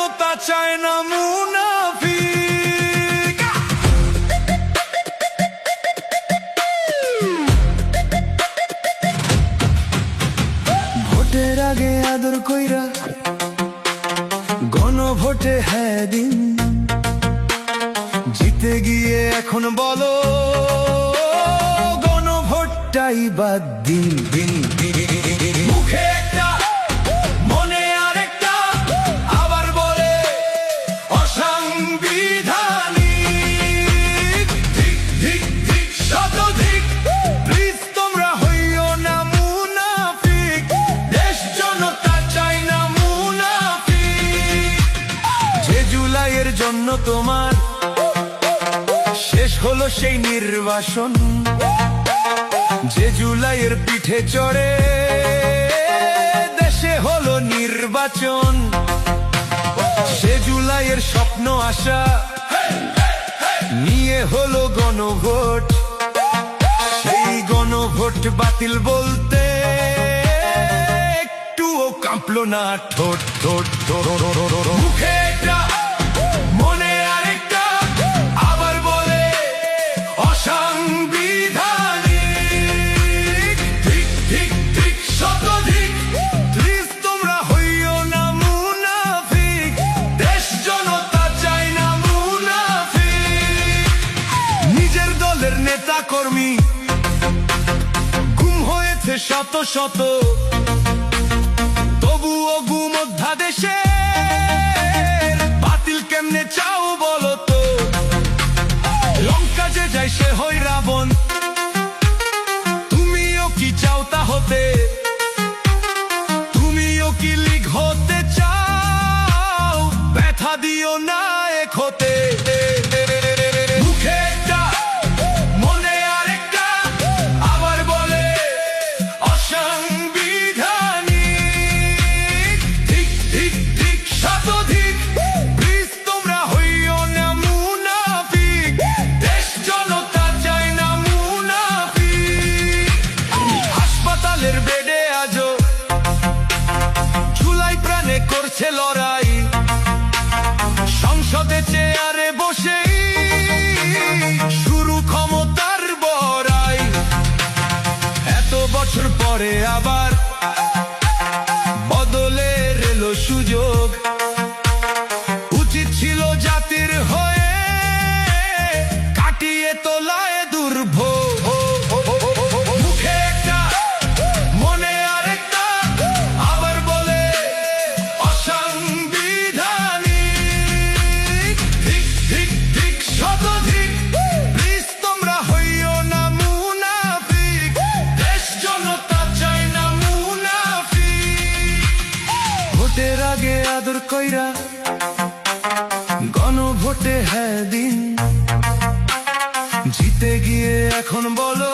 জনতা চায় না মুনাফিক। ভোটের আগে আদর কইরা গণভোটে হ্যাঁ দিন, জিতে গিয়ে এখন বলো গণভোটটাই বাদ দিন। মুখে একটা মনে আরেকটা, আবার বলে অসাংবিধানিক। ধিক ধিক ধিক শতধিক, প্লিজ তোমরা হইও না মুনাফিক। দেশ জনতা চায় না মুনাফিক। যে জুলাইয়ের জন্য তোমার শেষ হলো সেই নির্বাসন, যে জুলাইয়ের পিঠে চড়ে দেশে হলো নির্বাচন, সে জুলাইয়ের স্বপ্ন আশা নিয়ে হলো গণভোট। সেই গণভোট বাতিল বলতে একটুও কাঁপলো না ঠোঁট ঠোঁট ঠোঁট। মুখে একটা মনে আরেকটা, আবার বলে অসাংবিধানিক। ঠিক ঠিক ঠিক শতধিক, প্লিজ তোমরা হইও না মুনাফিক। দেশ জনতা চায় না মুনাফিক। নিজের দলের নেতা কর্মী গুম হয়েছে শত শত, তবুও গুম অধ্যাদেশে বাতিল কেমনে চাও বলো তো? লঙ্কা যে যায় সে হই রাবণ, তুমিও কি চাও তা হতে? তুমিও কি লীগ হতে চাও? ব্যথা দিও না এক হতে। মুখে একটা মনে আরেকটা, আবার বলে অসাংবিধানিক। ঠিক ঠিক ঠিক শতধিক, প্লিজ তোমরা হইও না মুনাফিক। দেশ জনতা চায় না মুনাফিক। হাসপাতালের বেডে আজও ঝুলাই প্রাণে করছে লড়াই, সংসদে চেয়ারে বসেই শুরু ক্ষমতার বড়াই। এত বছর পরে আবার বদলের এলো সুযোগ, উচিত ছিল জাতির হয়ে কাটিয়ে তোলায় দুর্ভোগ। মুখে একটা মনে আরেকটা, আবার বলে অসাংবিধানিক। ঠিক ঠিক ঠিক শতধিক, প্লিজ তোমরা হইও না মুনাফিক। দেশ জনতা চায় না মুনাফিক। ভোটের আগে আদর কইরা গণভোটে হ্যাঁ দিন, জিতে গিয়ে এখন বলো